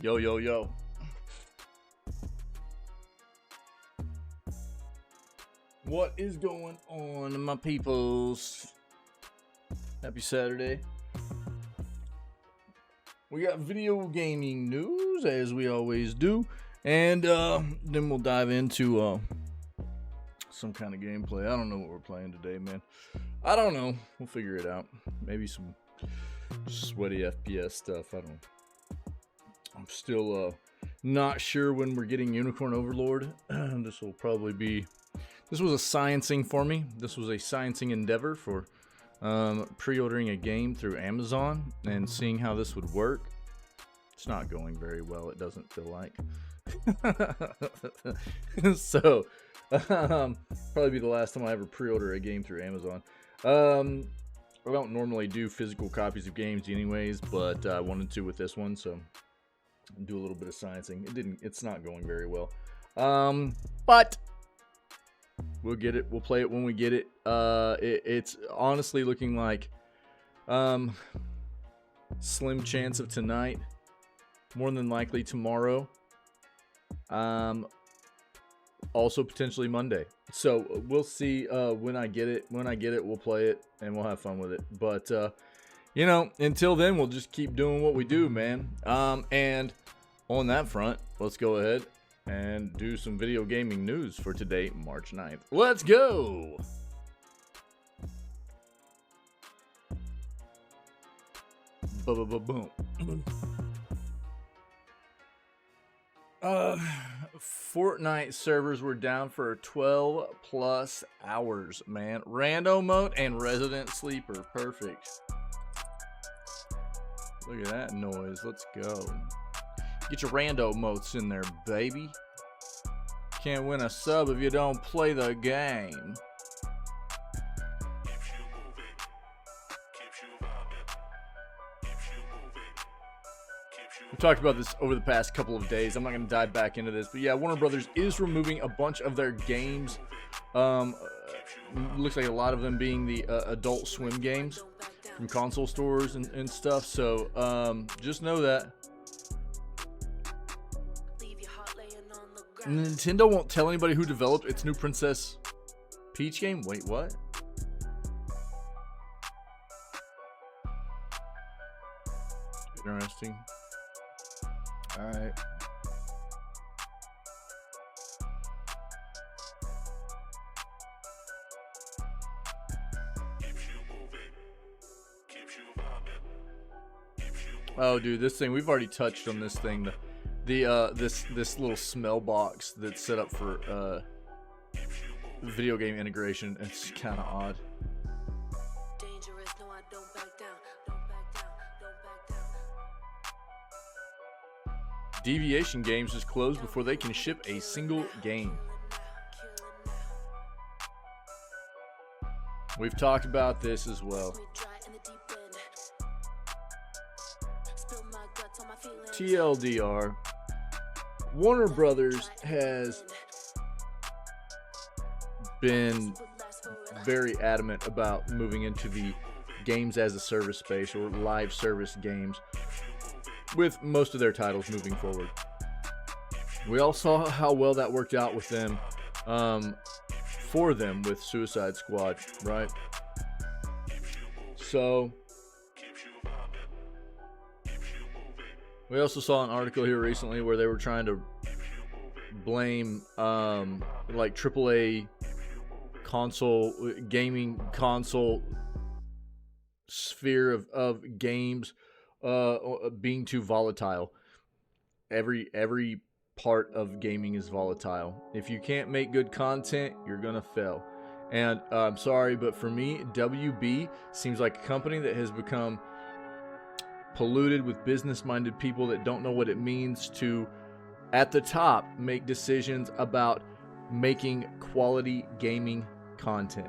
Yo, yo, yo. What is going on, my peoples? Happy Saturday. We got video gaming news, as we always do. And then we'll dive into some kind of gameplay. I don't know what we're playing today, man. I don't know. We'll figure it out. Maybe some sweaty FPS stuff. I don't know. I'm still not sure when we're getting Unicorn Overlord. This will probably be... This was a sciencing for me. This was a sciencing endeavor for pre-ordering a game through Amazon and seeing how this would work. It's not going very well, it doesn't feel like. So, probably be the last time I ever pre-order a game through Amazon. I don't normally do physical copies of games anyways, but I wanted to with this one, so do a little bit of sciencing. It's not going very well. But we'll get it. We'll play it when we get it. It's honestly looking like slim chance of tonight, more than likely tomorrow. Also potentially Monday. So we'll see when I get it. When I get it, we'll play it and we'll have fun with it. But you know, until then, we'll just keep doing what we do, man. And on that front, let's go ahead and do some video gaming news for today, March 9th. Let's go! Boom. Fortnite servers were down for 12 plus hours, man. Rando mode and resident sleeper. Perfect. Look at that noise. Let's go. Get your rando motes in there, baby. Can't win a sub if you don't play the game. We talked about this over the past couple of days. I'm not going to dive back into this, but yeah, Warner Brothers is removing a bunch of their games. Looks like a lot of them being the Adult Swim games from console stores and stuff. So just know that Nintendo won't tell anybody who developed its new Princess Peach game. Wait, what? Interesting. All right. Oh, dude, this thing, we've already touched on this thing. This little smell box that's set up for video game integration. It's kind of odd. Deviation Games is closed before they can ship a single game. We've talked about this as well. TLDR, Warner Brothers has been very adamant about moving into the games as a service space or live service games with most of their titles moving forward. We all saw how well that worked out with them, for them with Suicide Squad, right? So we also saw an article here recently where they were trying to blame like AAA gaming console sphere of games being too volatile. Every part of gaming is volatile. If you can't make good content, you're gonna fail. And I'm sorry, but for me, WB seems like a company that has become polluted with business-minded people that don't know what it means to, at the top, make decisions about making quality gaming content.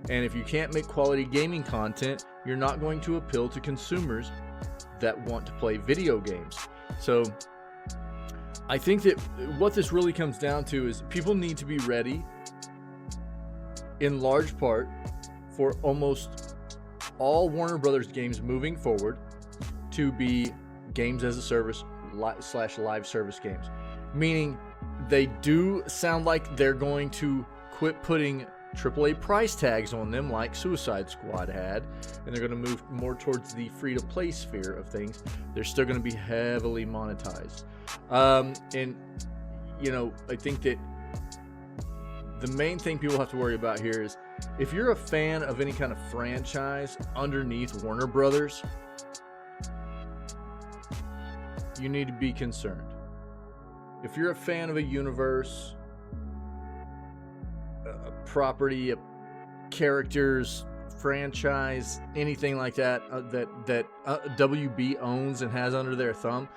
And if you can't make quality gaming content, you're not going to appeal to consumers that want to play video games. So I think that what this really comes down to is people need to be ready, in large part, for almost all Warner Brothers games moving forward to be games as a service slash live service games, meaning they do sound like they're going to quit putting AAA price tags on them like Suicide Squad had, and they're going to move more towards the free-to-play sphere of things. They're still going to be heavily monetized. And, you know, I think that the main thing people have to worry about here is if you're a fan of any kind of franchise underneath Warner Brothers, you need to be concerned. If you're a fan of a universe, a property, a characters, franchise, anything like that, that WB owns and has under their thumb,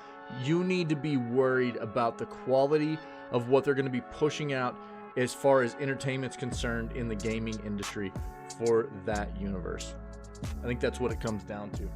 you need to be worried about the quality of what they're going to be pushing out as far as entertainment's concerned in the gaming industry for that universe. I think that's what it comes down to.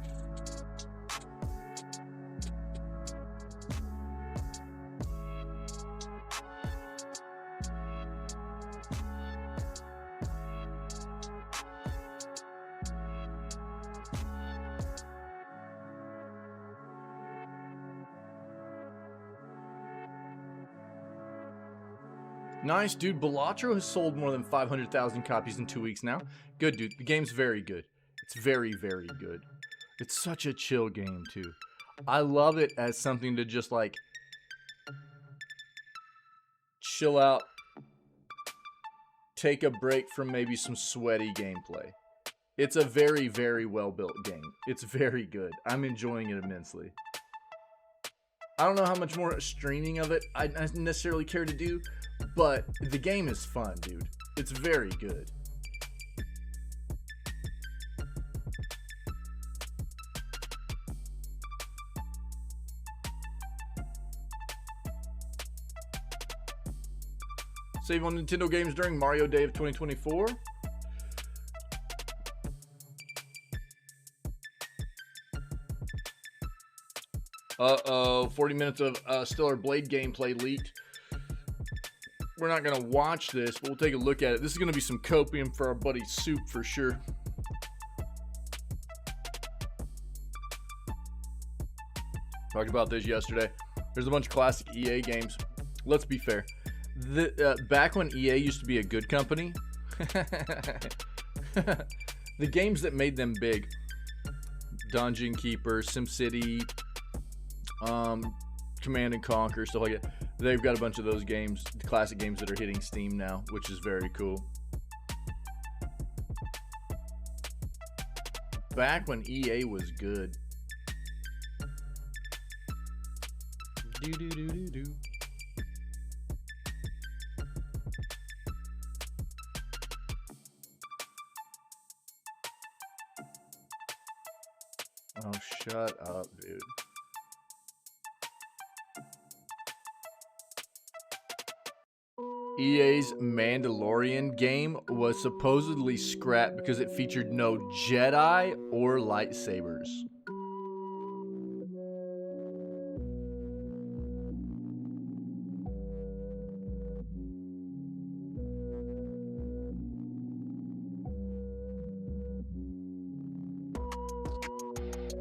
Nice, dude. Balatro has sold more than 500,000 copies in 2 weeks now. Good, dude. The game's very good. It's very, very good. It's such a chill game, too. I love it as something to just, like, chill out, take a break from maybe some sweaty gameplay. It's a very, very well-built game. It's very good. I'm enjoying it immensely. I don't know how much more streaming of it I necessarily care to do, but the game is fun, dude. It's very good. Save on Nintendo games during Mario Day of 2024. Uh-oh, 40 minutes of Stellar Blade gameplay leaked. We're not going to watch this, but we'll take a look at it. This is going to be some copium for our buddy Soup for sure. Talked about this yesterday. There's a bunch of classic EA games. Let's be fair. Back when EA used to be a good company, the games that made them big, Dungeon Keeper, SimCity, Command and Conquer, stuff like that. They've got a bunch of those games, the classic games that are hitting Steam now, which is very cool. Back when EA was good. Do. Oh, shut up, dude. EA's Mandalorian game was supposedly scrapped because it featured no Jedi or lightsabers.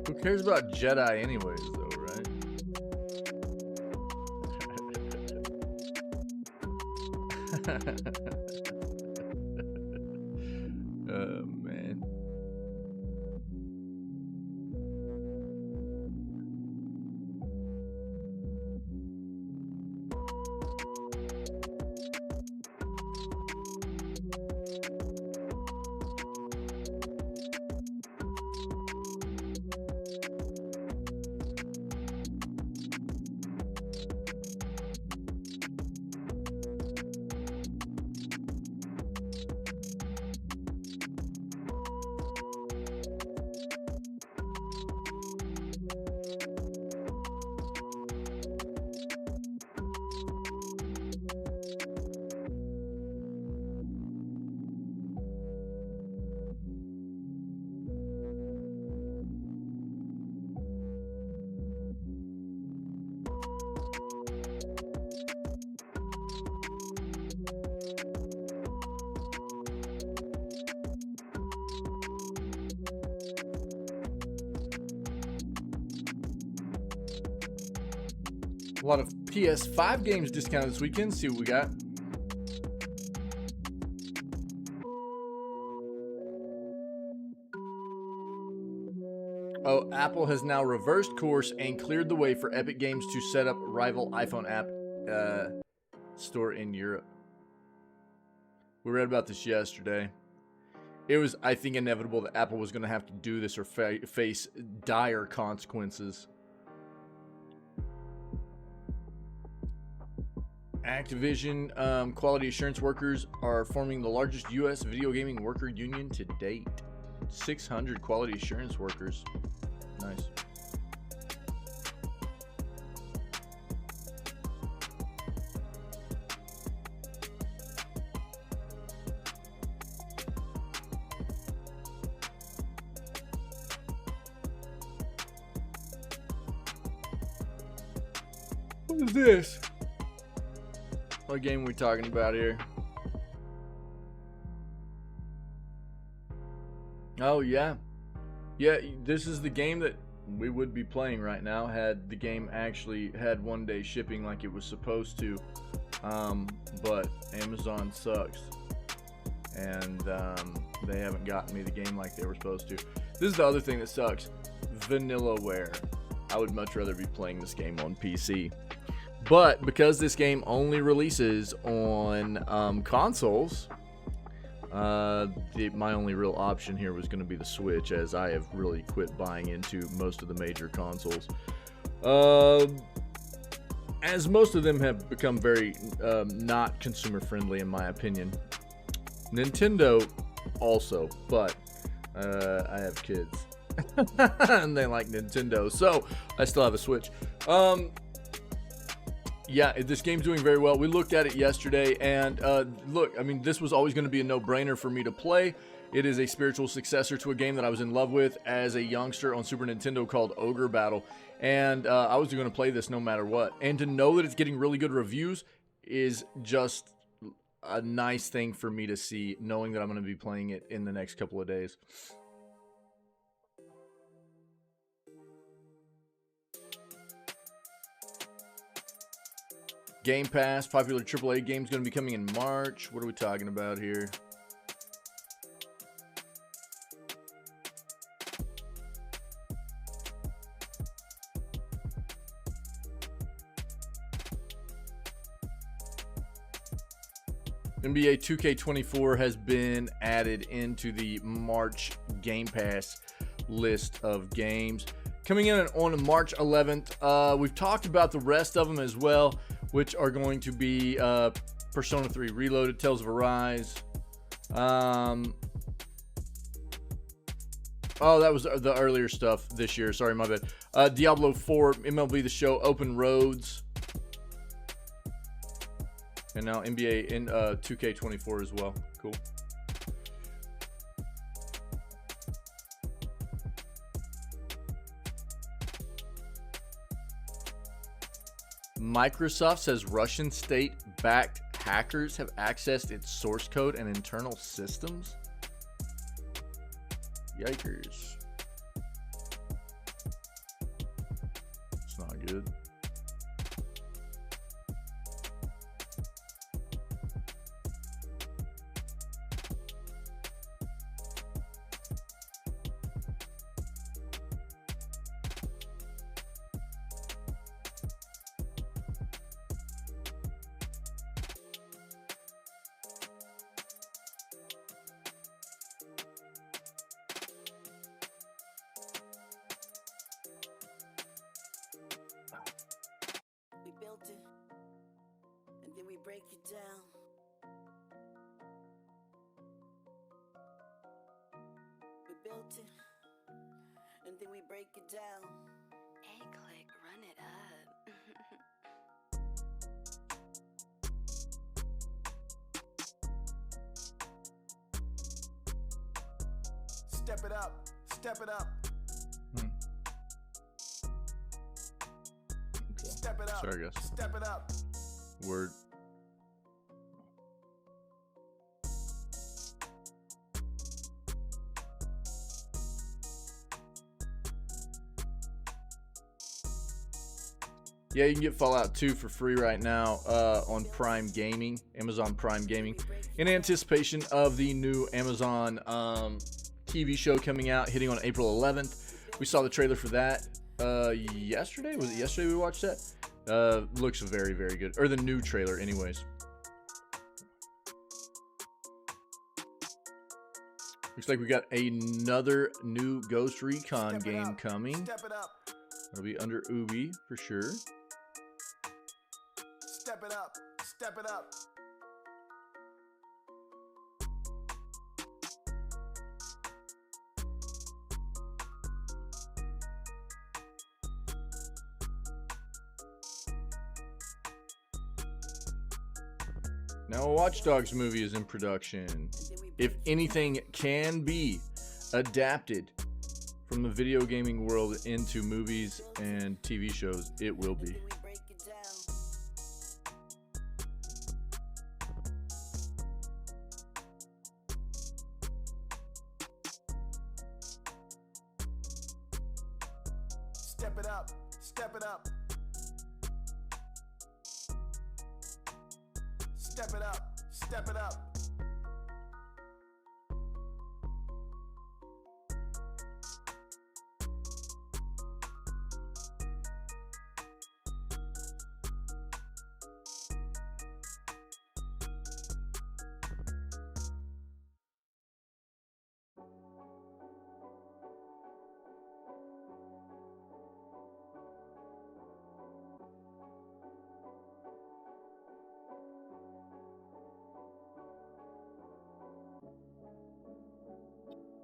Who cares about Jedi anyways, though, right? Oh, man. A lot of PS5 games discounted this weekend. See what we got. Oh, Apple has now reversed course and cleared the way for Epic Games to set up rival iPhone app store in Europe. We read about this yesterday. It was, I think, inevitable that Apple was going to have to do this or face dire consequences. Activision quality assurance workers are forming the largest U.S. video gaming worker union to date. 600 quality assurance workers. Nice. What is this? What game are we talking about here? Oh, yeah. Yeah, this is the game that we would be playing right now had the game actually had one-day shipping like it was supposed to. But Amazon sucks. And they haven't gotten me the game like they were supposed to. This is the other thing that sucks. Vanillaware. I would much rather be playing this game on PC. But because this game only releases on consoles, my only real option here was going to be the Switch, as I have really quit buying into most of the major consoles. As most of them have become very not consumer friendly in my opinion. Nintendo also, but I have kids and they like Nintendo, so I still have a Switch. Yeah, this game's doing very well. We looked at it yesterday, and look, I mean, this was always going to be a no-brainer for me to play. It is a spiritual successor to a game that I was in love with as a youngster on Super Nintendo called Ogre Battle, and I was going to play this no matter what. And to know that it's getting really good reviews is just a nice thing for me to see, knowing that I'm going to be playing it in the next couple of days. Game Pass, popular AAA games going to be coming in March. What are we talking about here? NBA 2K24 has been added into the March Game Pass list of games. Coming in on March 11th, we've talked about the rest of them as well, which are going to be Persona 3 Reloaded, Tales of Arise. Oh, that was the earlier stuff this year. Sorry, my bad. Diablo 4, MLB The Show, Open Roads. And now NBA in 2K24 as well. Cool. Microsoft says Russian state-backed hackers have accessed its source code and internal systems. Yikers. It's not good. Break it down. We built it, and then we break it down. Hey, click, run it up. Step it up, step it up. Okay. Step it up. Sorry, guys. Step it up. Word. Yeah, you can get Fallout 2 for free right now on Prime Gaming, Amazon Prime Gaming, in anticipation of the new Amazon TV show coming out, hitting on April 11th. We saw the trailer for that yesterday. Was it yesterday we watched that? Looks very, very good. Or the new trailer, anyways. Looks like we got another new Ghost Recon game coming. It'll be under Ubi for sure. Step it up. Step it up. Now a Watch Dogs movie is in production. If anything can be adapted from the video gaming world into movies and TV shows, it will be. Step it up. Step it up. Step it up. Step it up.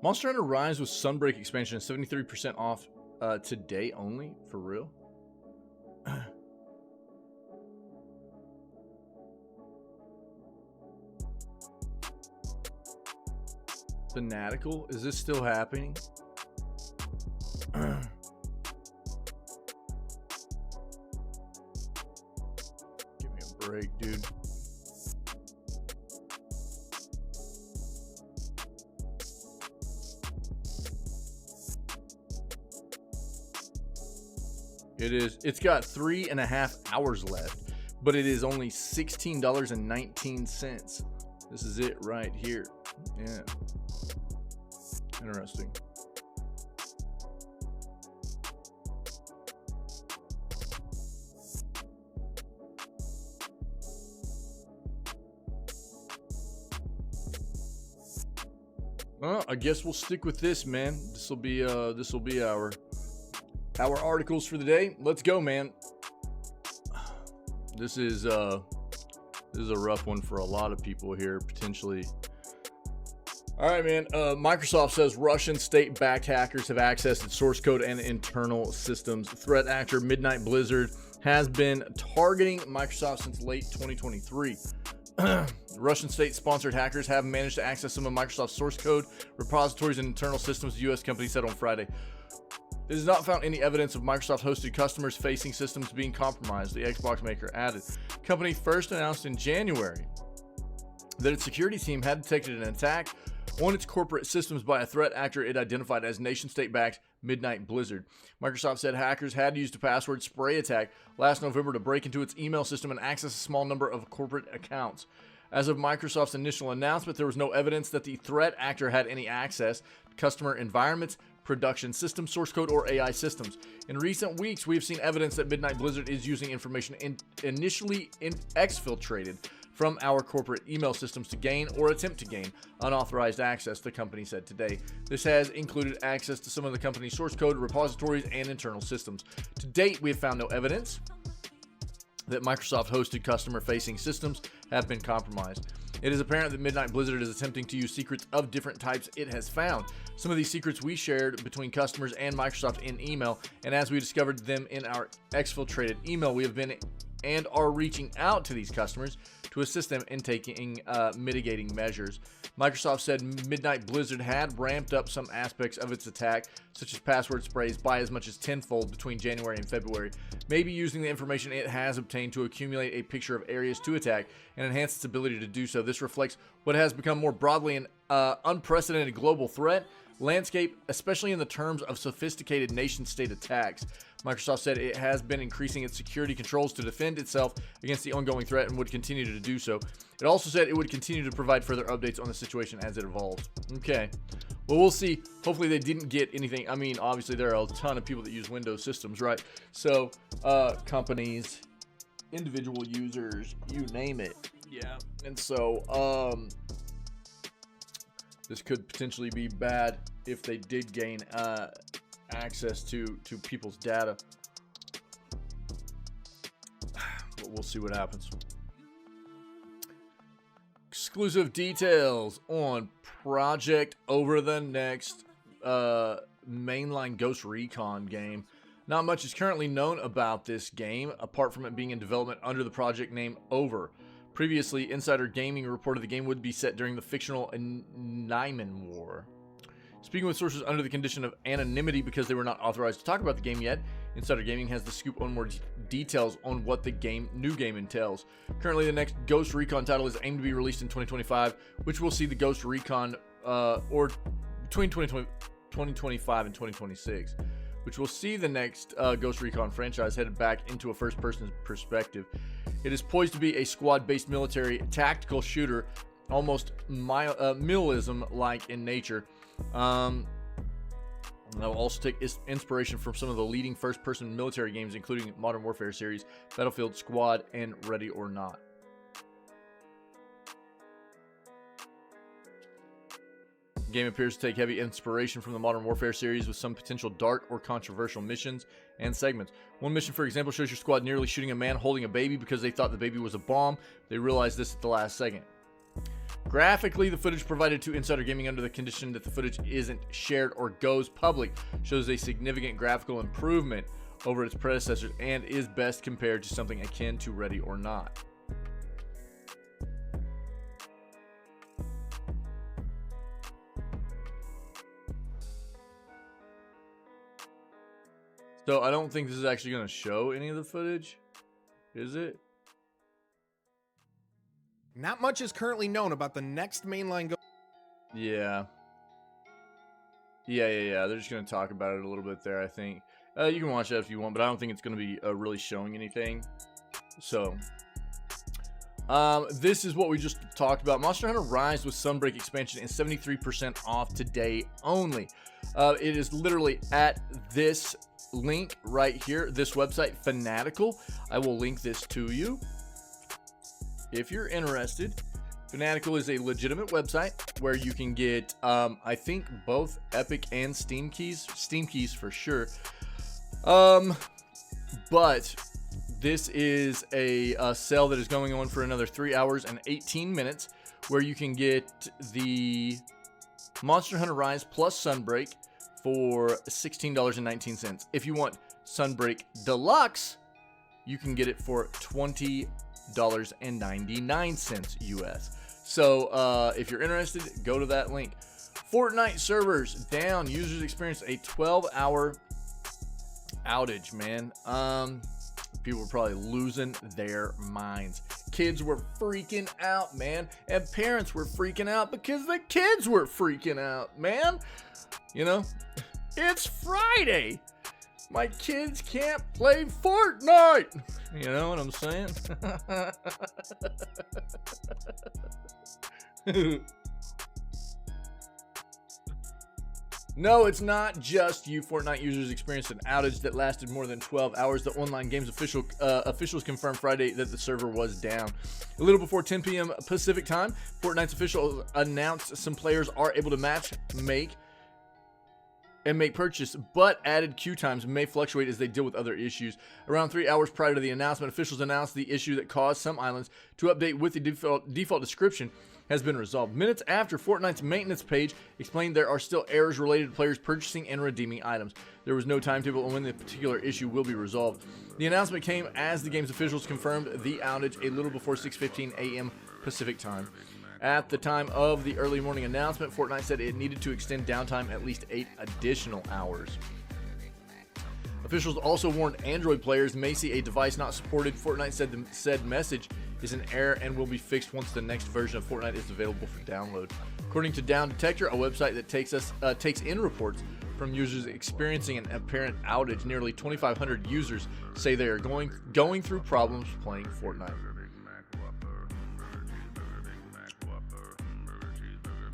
Monster Hunter Rise with Sunbreak expansion is 73% off today only, for real. Fanatical, is this still happening? Give me a break, dude. It's got 3.5 hours left, but it is only $16.19. This is it right here. Yeah. Interesting. Well, I guess we'll stick with this, man. This will be our articles for the day. Let's go, man. This is a rough one for a lot of people here, potentially. All right, man. Microsoft says Russian state-backed hackers have accessed its source code and internal systems. Threat actor Midnight Blizzard has been targeting Microsoft since late 2023. Russian state-sponsored hackers have managed to access some of Microsoft's source code, repositories, and internal systems, the U.S. company said on Friday. It has not found any evidence of Microsoft-hosted customers-facing systems being compromised, the Xbox maker added. The company first announced in January that its security team had detected an attack on its corporate systems by a threat actor it identified as nation-state-backed Midnight Blizzard. Microsoft said hackers had used a password spray attack last November to break into its email system and access a small number of corporate accounts. As of Microsoft's initial announcement, there was no evidence that the threat actor had any access to customer environments, production system, source code, or AI systems. In recent weeks, we have seen evidence that Midnight Blizzard is using information initially exfiltrated from our corporate email systems to gain or attempt to gain unauthorized access, the company said today. This has included access to some of the company's source code, repositories, and internal systems. To date, we have found no evidence that Microsoft-hosted customer-facing systems have been compromised. It is apparent that Midnight Blizzard is attempting to use secrets of different types it has found. Some of these secrets we shared between customers and Microsoft in email, and as we discovered them in our exfiltrated email, we have been and are reaching out to these customers to assist them in taking mitigating measures. Microsoft said Midnight Blizzard had ramped up some aspects of its attack, such as password sprays, by as much as tenfold between January and February, maybe using the information it has obtained to accumulate a picture of areas to attack and enhance its ability to do so. This reflects what has become more broadly an unprecedented global threat landscape, especially in the terms of sophisticated nation-state attacks. Microsoft said it has been increasing its security controls to defend itself against the ongoing threat and would continue to do so. It also said it would continue to provide further updates on the situation as it evolves. Okay. Well, we'll see. Hopefully they didn't get anything. I mean, obviously there are a ton of people that use Windows systems, right? So, companies, individual users, you name it. Yeah. And so, this could potentially be bad if they did gain access to people's data. But we'll see what happens. Exclusive details on project over the next mainline Ghost Recon game. Not much is currently known about this game, apart from it being in development under the project name Over. Previously, Insider Gaming reported the game would be set during the fictional Neiman War. Speaking with sources under the condition of anonymity because they were not authorized to talk about the game yet, Insider Gaming has the scoop on more details on what the new game entails. Currently, the next Ghost Recon title is aimed to be released in 2025, which will see the Ghost Recon, or between 2025 and 2026, which will see the next Ghost Recon franchise headed back into a first-person perspective. It is poised to be a squad-based military tactical shooter, almost militarism-like in nature. I'll also take inspiration from some of the leading first-person military games, including Modern Warfare series, Battlefield, Squad, and Ready or Not. The game appears to take heavy inspiration from the Modern Warfare series with some potential dark or controversial missions and segments. One mission, for example, shows your squad nearly shooting a man holding a baby because they thought the baby was a bomb. They realized this at the last second. Graphically, the footage provided to Insider Gaming under the condition that the footage isn't shared or goes public shows a significant graphical improvement over its predecessors and is best compared to something akin to Ready or Not. So I don't think this is actually going to show any of the footage, is it? Not much is currently known about the next mainline Yeah. They're just going to talk about it a little bit there, I think. You can watch that if you want, but I don't think it's going to be really showing anything. So, this is what we just talked about. Monster Hunter Rise with Sunbreak expansion is 73% off today only. It is literally at this link right here, this website, Fanatical. I will link this to you if you're interested. Fanatical is a legitimate website where you can get, I think, both Epic and Steam keys. Steam keys for sure. But this is a sale that is going on for another 3 hours and 18 minutes where you can get the Monster Hunter Rise plus Sunbreak for $16.19. If you want Sunbreak Deluxe, you can get it for $20.99 US. So if you're interested, go to that link. Fortnite servers down. Users experienced a 12-hour outage, man. People were probably losing their minds. Kids were freaking out, man. And parents were freaking out because the kids were freaking out, man. You know, it's Friday. My kids can't play Fortnite. You know what I'm saying? No, it's not just you. Fortnite users experienced an outage that lasted more than 12 hours. The online game's officials confirmed Friday that the server was down. A little before 10 p.m. Pacific time, Fortnite's officials announced some players are able to make purchase, but added queue times may fluctuate as they deal with other issues. Around 3 hours prior to the announcement, officials announced the issue that caused some islands to update with the default description has been resolved. Minutes after, Fortnite's maintenance page explained there are still errors related to players purchasing and redeeming items. There was no timetable on when the particular issue will be resolved. The announcement came as the game's officials confirmed the outage a little before 6:15 a.m. Pacific time. At the time of the early morning announcement, Fortnite said it needed to extend downtime at least 8 additional hours. Officials also warned Android players may see a device not supported. Fortnite said the said message is an error and will be fixed once the next version of Fortnite is available for download. According to Down Detector, a website that takes in reports, from users experiencing an apparent outage. Nearly 2,500 users say they are going through problems playing Fortnite.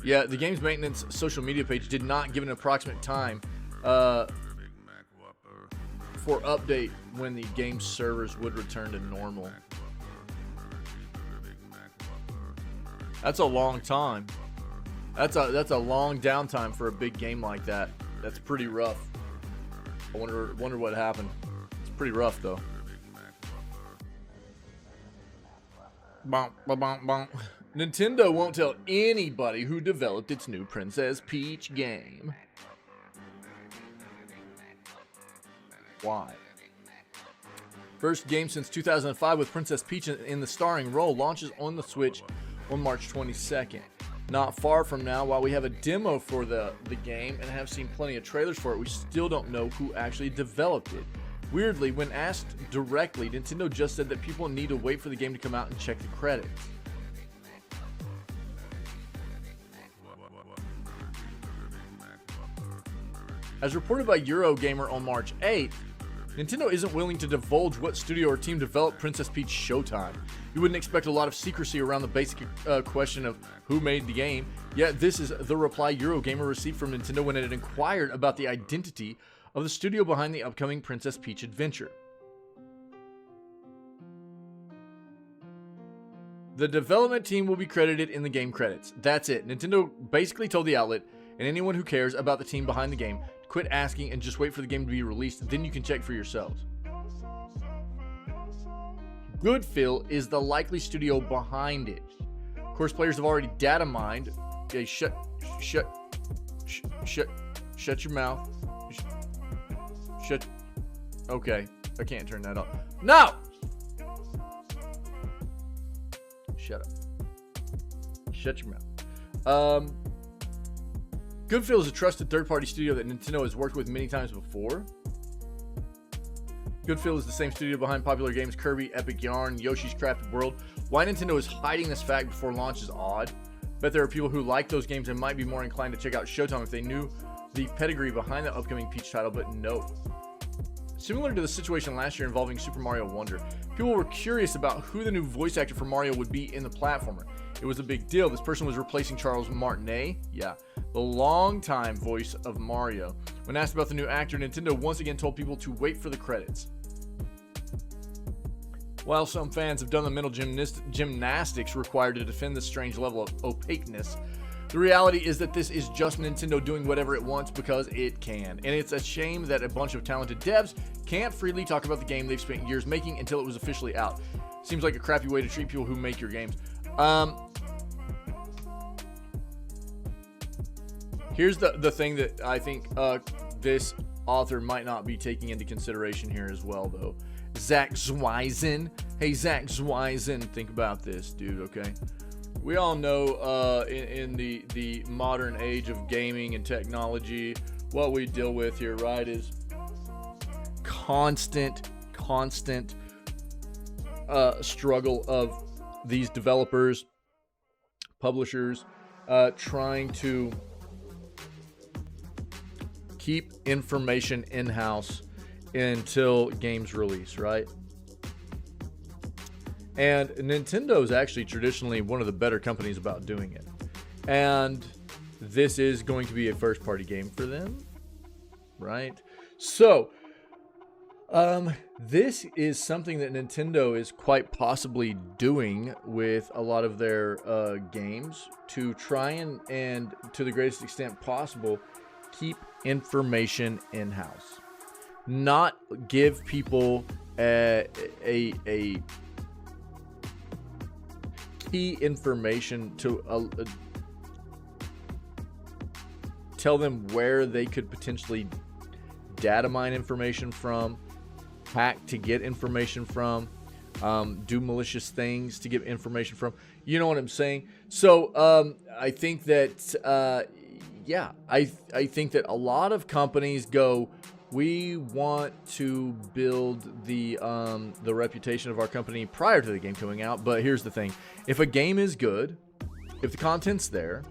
Yeah, the game's maintenance social media page did not give an approximate time for update when the game's servers would return to normal. That's a long time. That's a long downtime for a big game like that. That's pretty rough. I wonder what happened. It's pretty rough though. Bonk, bonk, bonk. Nintendo won't tell anybody who developed its new Princess Peach game. Why? First game since 2005 with Princess Peach in the starring role launches on the Switch on March 22nd. Not far from now, while we have a demo for the game and have seen plenty of trailers for it, we still don't know who actually developed it. Weirdly, when asked directly, Nintendo just said that people need to wait for the game to come out and check the credits. As reported by Eurogamer on March 8th, Nintendo isn't willing to divulge what studio or team developed Princess Peach Showtime. You wouldn't expect a lot of secrecy around the basic question of who made the game, yet this is the reply Eurogamer received from Nintendo when it inquired about the identity of the studio behind the upcoming Princess Peach adventure. The development team will be credited in the game credits. That's it. Nintendo basically told the outlet and anyone who cares about the team behind the game to quit asking and just wait for the game to be released, then you can check for yourselves. Goodfill is the likely studio behind it. Of course, players have already data mined. Okay, shut your mouth. Shut. Okay, I can't turn that off. No! Shut up. Shut your mouth. Goodfill is a trusted third-party studio that Nintendo has worked with many times before. Goodfill is the same studio behind popular games Kirby, Epic Yarn, Yoshi's Crafted World. Why Nintendo is hiding this fact before launch is odd. Bet there are people who like those games and might be more inclined to check out Showtime if they knew the pedigree behind the upcoming Peach title, but no. Similar to the situation last year involving Super Mario Wonder, people were curious about who the new voice actor for Mario would be in the platformer. It was a big deal. This person was replacing Charles Martinet, the longtime voice of Mario. When asked about the new actor, Nintendo once again told people to wait for the credits. While some fans have done the mental gymnastics required to defend this strange level of opaqueness, the reality is that this is just Nintendo doing whatever it wants because it can. And it's a shame that a bunch of talented devs can't freely talk about the game they've spent years making until it was officially out. Seems like a crappy way to treat people who make your games. Here's the thing that I think this author might not be taking into consideration here as well, though. Zach Zweisen. Hey, Zach Zweisen, think about this, dude, okay? We all know in the modern age of gaming and technology, what we deal with here, right, is constant struggle of these developers, publishers, trying to keep information in-house until games release, right? And Nintendo is actually traditionally one of the better companies about doing it. And this is going to be a first-party game for them, right? So, this is something that Nintendo is quite possibly doing with a lot of their games to try and to the greatest extent possible, keep information in-house. Not give people a key information to tell them where they could potentially data mine information from, hack to get information from, do malicious things to get information from. You know what I'm saying? So I think that I think that a lot of companies go, we want to build the reputation of our company prior to the game coming out. But here's the thing. If a game is good, if the content's there,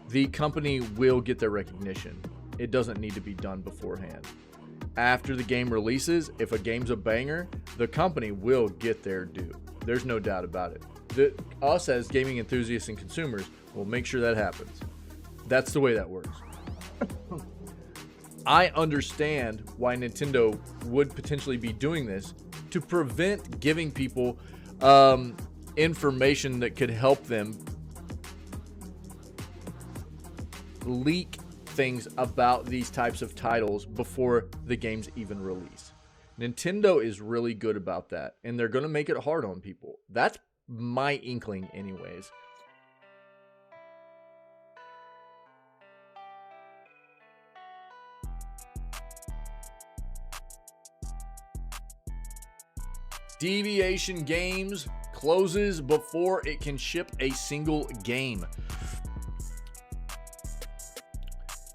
the company will get their recognition. It doesn't need to be done beforehand. After the game releases, if a game's a banger, the company will get their due. There's no doubt about it. Us as gaming enthusiasts and consumers will make sure that happens. That's the way that works. I understand why Nintendo would potentially be doing this to prevent giving people information that could help them leak things about these types of titles before the games even release. Nintendo is really good about that, and they're going to make it hard on people. That's my inkling anyways. Deviation Games closes before it can ship a single game.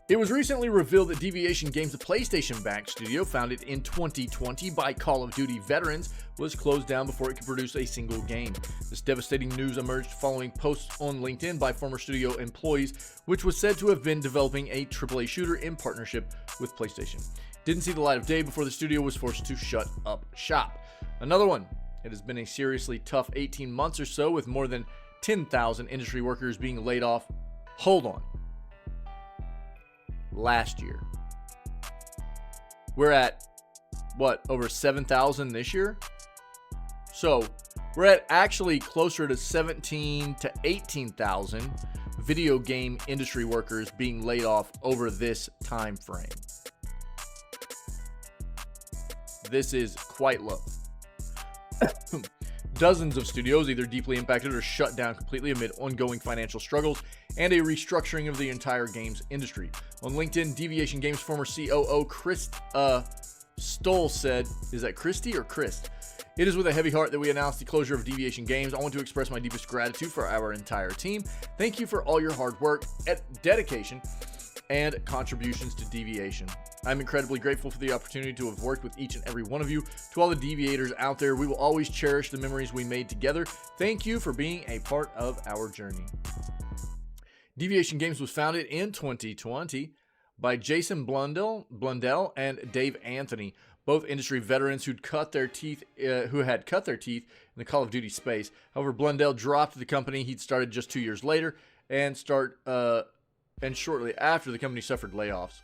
It was recently revealed that Deviation Games, the PlayStation-backed studio founded in 2020 by Call of Duty veterans, was closed down before it could produce a single game. This devastating news emerged following posts on LinkedIn by former studio employees, which was said to have been developing a AAA shooter in partnership with PlayStation. Didn't see the light of day before the studio was forced to shut up shop. Another one. It has been a seriously tough 18 months or so, with more than 10,000 industry workers being laid off. Hold on. Last year. We're at, what, over 7,000 this year? So, we're at actually closer to 17 to 18,000 video game industry workers being laid off over this time frame. This is quite low. Dozens of studios either deeply impacted or shut down completely amid ongoing financial struggles and a restructuring of the entire games industry. On LinkedIn, Deviation Games former COO Chris Stoll said, is that Christy or Christ? It is with a heavy heart that we announce the closure of Deviation Games. I want to express my deepest gratitude for our entire team. Thank you for all your hard work, dedication, and contributions to Deviation. I'm incredibly grateful for the opportunity to have worked with each and every one of you. To all the Deviators out there, we will always cherish the memories we made together. Thank you for being a part of our journey. Deviation Games was founded in 2020 by Jason Blundell and Dave Anthony, both industry veterans who had cut their teeth in the Call of Duty space. However, Blundell dropped the company he'd started just 2 years later, and shortly after, the company suffered layoffs.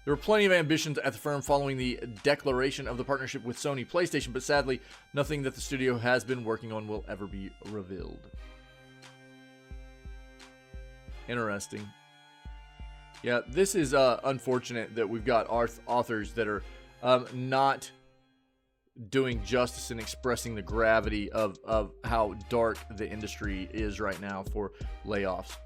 There were plenty of ambitions at the firm following the declaration of the partnership with Sony PlayStation, but sadly, nothing that the studio has been working on will ever be revealed. Interesting. Yeah, this is unfortunate that we've got authors that are not doing justice and expressing the gravity of how dark the industry is right now for layoffs.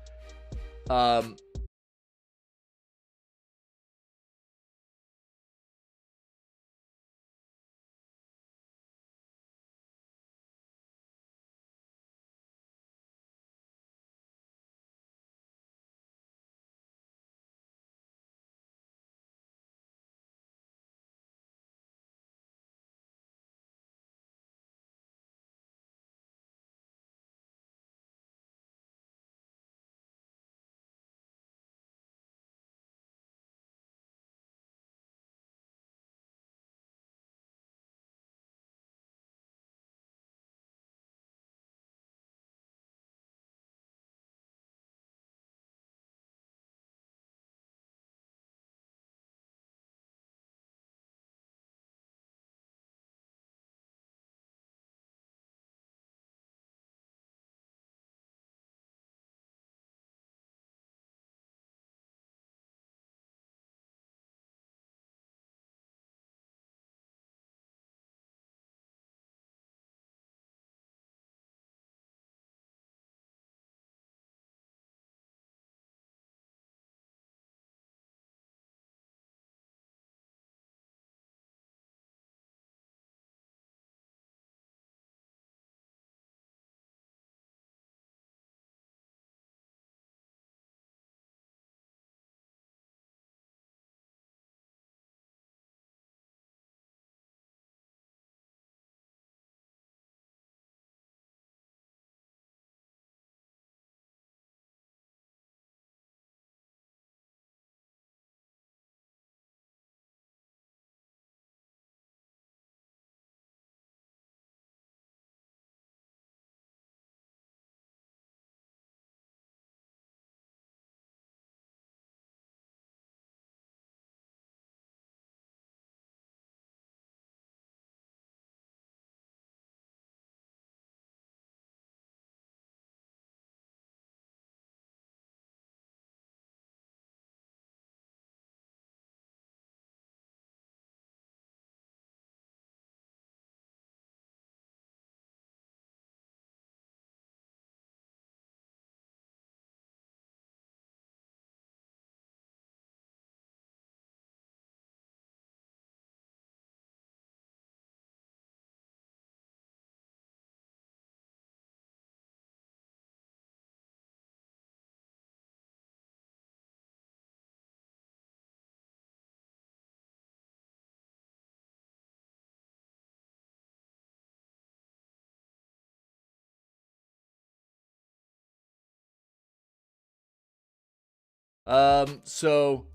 So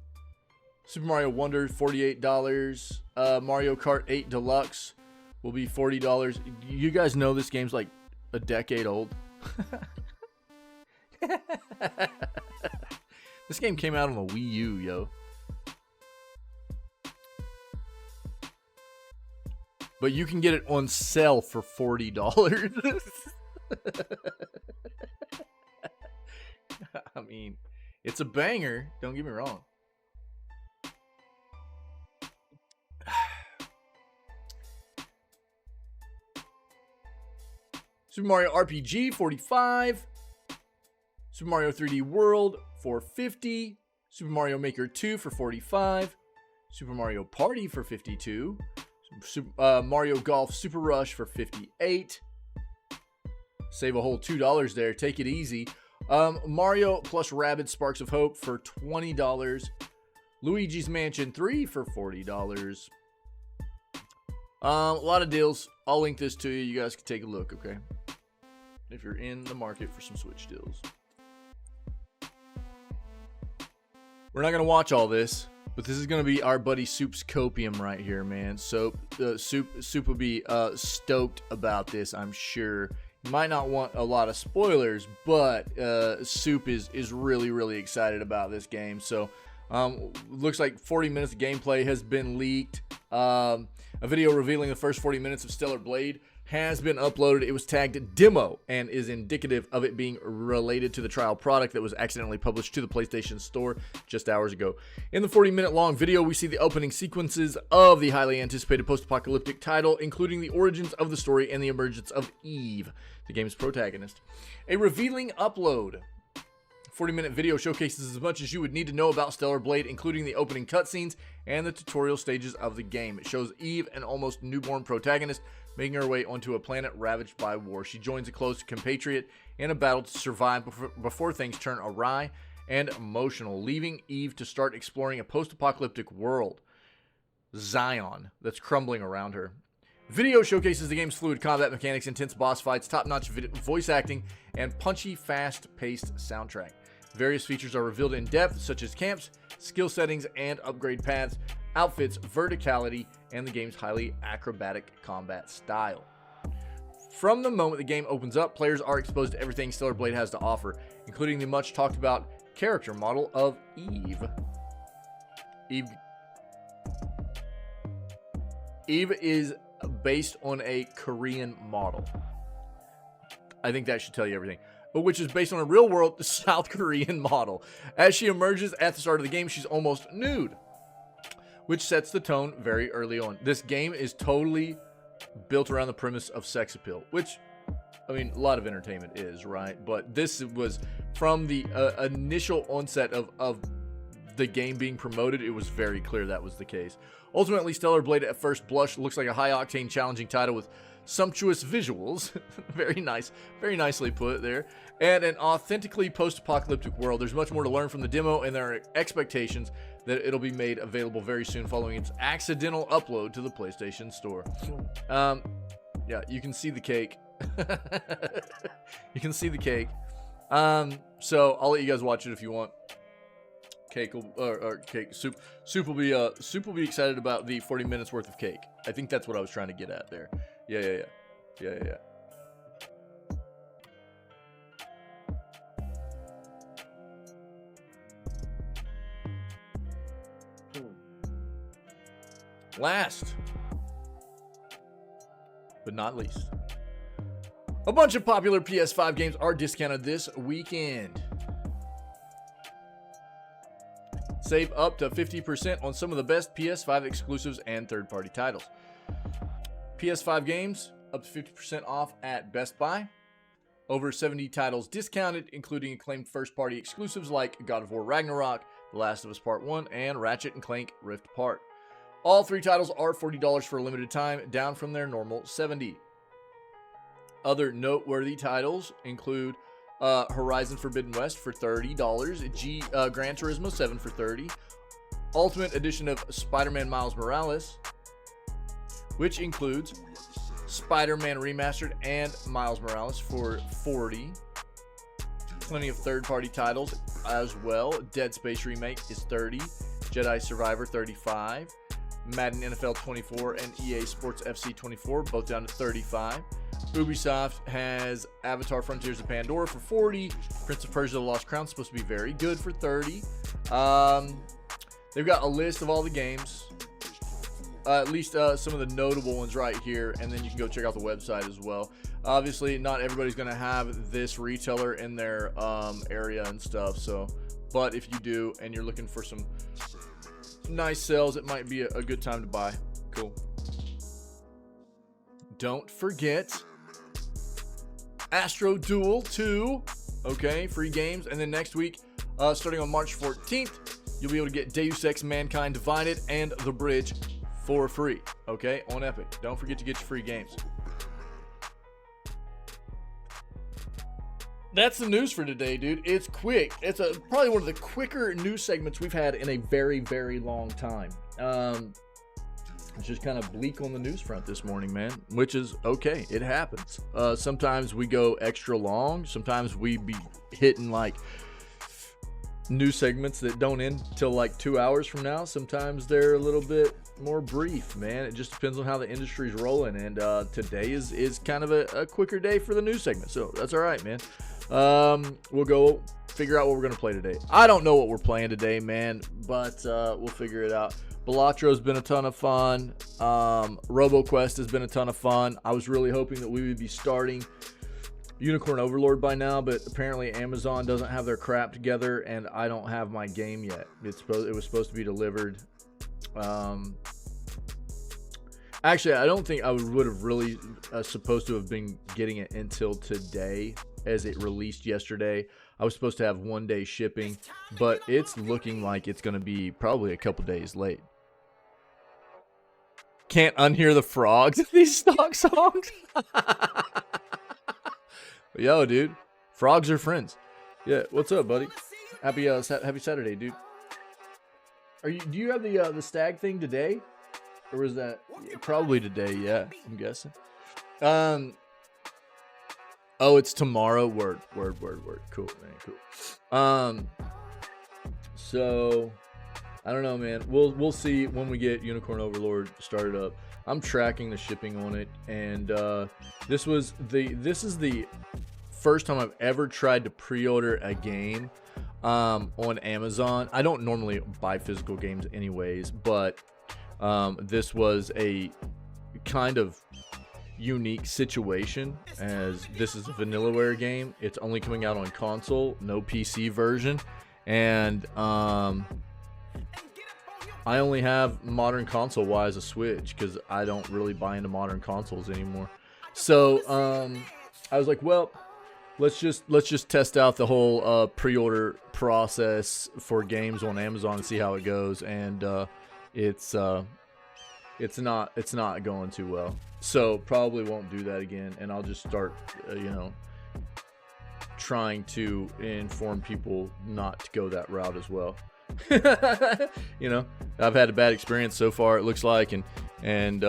Super Mario Wonder, $48. Mario Kart 8 Deluxe will be $40. You guys know this game's like a decade old. This game came out on the Wii U, yo. But you can get it on sale for $40. I mean, it's a banger. Don't get me wrong. Super Mario RPG, $45. Super Mario 3D World for $50. Super Mario Maker 2 for $45. Super Mario Party for $52. Mario Golf Super Rush for $58. Save a whole $2 there. Take it easy. Mario plus Rabbids Sparks of Hope for $20. Luigi's Mansion 3 for $40. A lot of deals. I'll link this to you. You guys can take a look, okay? If you're in the market for some Switch deals. We're not going to watch all this, but this is going to be our buddy Soup's copium right here, man. Soup will be stoked about this, I'm sure. You might not want a lot of spoilers, but Soup is really, really excited about this game. So, looks like 40 minutes of gameplay has been leaked. A video revealing the first 40 minutes of Stellar Blade has been uploaded. It was tagged demo and is indicative of it being related to the trial product that was accidentally published to the PlayStation Store just hours ago. In the 40-minute long video, we see the opening sequences of the highly anticipated post-apocalyptic title, including the origins of the story and the emergence of Eve, the game's protagonist. A revealing upload. 40-minute video showcases as much as you would need to know about Stellar Blade, including the opening cutscenes and the tutorial stages of the game. It shows Eve, an almost newborn protagonist, making her way onto a planet ravaged by war. She joins a close compatriot in a battle to survive before things turn awry and emotional, leaving Eve to start exploring a post-apocalyptic world, Zion, that's crumbling around her. Video showcases the game's fluid combat mechanics, intense boss fights, top-notch voice acting, and punchy, fast-paced soundtrack. Various features are revealed in depth, such as camps, skill settings, and upgrade paths, outfits, verticality, and the game's highly acrobatic combat style. From the moment the game opens up, players are exposed to everything Stellar Blade has to offer, including the much talked about character model of Eve. Eve is based on a Korean model. I think that should tell you everything. But which is based on a real-world South Korean model. As she emerges at the start of the game, she's almost nude, which sets the tone very early on. This game is totally built around the premise of sex appeal, which, I mean, a lot of entertainment is, right? But this was from the initial onset of the game being promoted, it was very clear that was the case. Ultimately, Stellar Blade at first blush looks like a high-octane, challenging title with sumptuous visuals, very nice, very nicely put there, and an authentically post-apocalyptic world. There's much more to learn from the demo, and there are expectations that it'll be made available very soon following its accidental upload to the PlayStation Store. Yeah, you can see the cake. You can see the cake. So I'll let you guys watch it if you want. Cake will, or cake soup. Soup will be excited about the 40 minutes worth of cake. I think that's what I was trying to get at there. Yeah. Last, but not least, a bunch of popular PS5 games are discounted this weekend. Save up to 50% on some of the best PS5 exclusives and third-party titles. PS5 games up to 50% off at Best Buy. Over 70 titles discounted, including acclaimed first-party exclusives like God of War Ragnarok, The Last of Us Part 1, and Ratchet & Clank Rift Apart. All three titles are $40 for a limited time, down from their normal $70. Other noteworthy titles include Horizon Forbidden West for $30, Gran Turismo 7 for $30, Ultimate Edition of Spider-Man Miles Morales, which includes Spider-Man Remastered and Miles Morales for $40, plenty of third-party titles as well. Dead Space Remake is 30, Jedi Survivor 35, Madden NFL 24, and EA Sports FC 24, both down to 35. Ubisoft has Avatar Frontiers of Pandora for 40, Prince of Persia The Lost Crown is supposed to be very good for 30. They've got a list of all the games, at least some of the notable ones right here, and then you can go check out the website as well. Obviously, not everybody's going to have this retailer in their area and stuff, so, but if you do and you're looking for some nice sales, it might be a good time to buy. Cool. Don't forget Astro Duel 2, okay, free games, and then next week, starting on March 14th, you'll be able to get Deus Ex Mankind Divided and The Bridge for free, okay, on Epic. Don't forget to get your free games. That's the news for today, dude. It's quick. It's probably one of the quicker news segments we've had in a very, very long time. It's just kind of bleak on the news front this morning, man, which is okay. It happens. Sometimes we go extra long. Sometimes we be hitting like news segments that don't end till like 2 hours from now. Sometimes they're a little bit more brief, man. It just depends on how the industry's rolling. And today is kind of a quicker day for the news segment. So that's all right, man. We'll go figure out what we're going to play today. I don't know what we're playing today, man, but we'll figure it out. Balattro's been a ton of fun. RoboQuest has been a ton of fun. I was really hoping that we would be starting Unicorn Overlord by now, but apparently Amazon doesn't have their crap together, and I don't have my game yet. It was supposed to be delivered. Actually, I don't think I would have really supposed to have been getting it until today, as it released yesterday. I was supposed to have 1 day shipping, but it's looking like it's going to be probably a couple days late. Can't unhear the frogs in these stock songs. Yo, dude, frogs are friends. Yeah, what's up, buddy? Happy Saturday, dude. Do you have the stag thing today, or was that probably today? Yeah, I'm guessing. Oh, it's tomorrow. Word. Cool, man. Cool. So I don't know, man. We'll see when we get Unicorn Overlord started up. I'm tracking the shipping on it, and this is the first time I've ever tried to pre-order a game on Amazon. I don't normally buy physical games anyways, but this was a kind of unique situation, as this is a Vanillaware game. It's only coming out on console, no PC version, and I only have modern console wise a Switch because I don't really buy into modern consoles anymore. So I was like, well, let's just test out the whole pre-order process for games on Amazon and see how it goes, and it's not going too well. So probably won't do that again, and I'll just start trying to inform people not to go that route as well. I've had a bad experience so far, it looks like, and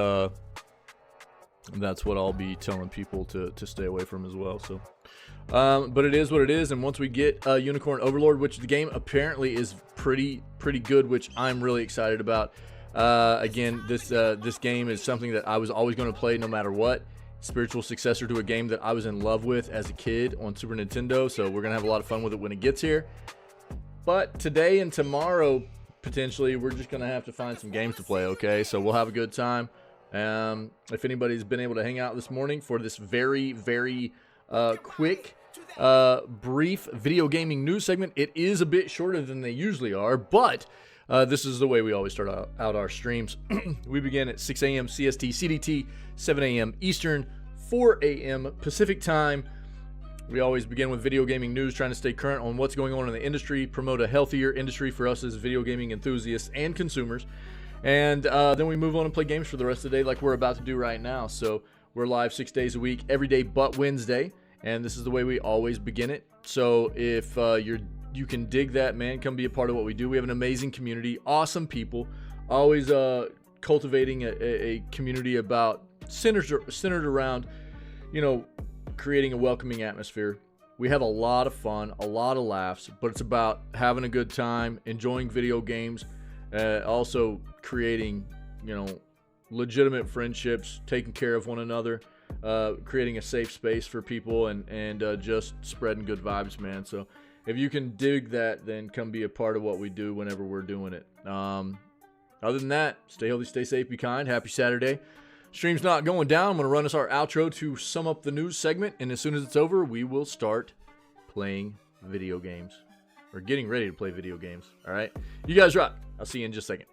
that's what I'll be telling people to stay away from as well. So but it is what it is, and once we get Unicorn Overlord, which the game apparently is pretty good, which I'm really excited about. Again, this game is something that I was always going to play no matter what. Spiritual successor to a game that I was in love with as a kid on Super Nintendo, so we're going to have a lot of fun with it when it gets here. But today and tomorrow, potentially, we're just going to have to find some games to play, okay? So we'll have a good time. If anybody's been able to hang out this morning for this very, very quick, brief video gaming news segment, it is a bit shorter than they usually are, but this is the way we always start out our streams. We begin at 6 a.m. CST, CDT, 7 a.m. Eastern, 4 a.m. Pacific time. We always begin with video gaming news, trying to stay current on what's going on in the industry, promote a healthier industry for us as video gaming enthusiasts and consumers. And then we move on and play games for the rest of the day like we're about to do right now. So we're live 6 days a week, every day but Wednesday. And this is the way we always begin it. So if you can dig that, man, come be a part of what we do. We have an amazing community, awesome people, always cultivating a community centered around, creating a welcoming atmosphere We have a lot of fun, a lot of laughs, but it's about having a good time, enjoying video games, also creating, you know, legitimate friendships, taking care of one another, creating a safe space for people, and just spreading good vibes, man. So if you can dig that, then come be a part of what we do whenever we're doing it. Other than that, stay healthy, stay safe, be kind. Happy Saturday. Stream's not going down. I'm going to run us our outro to sum up the news segment, and as soon as it's over, we will start playing video games. Or getting ready to play video games. All right? You guys rock. I'll see you in just a second.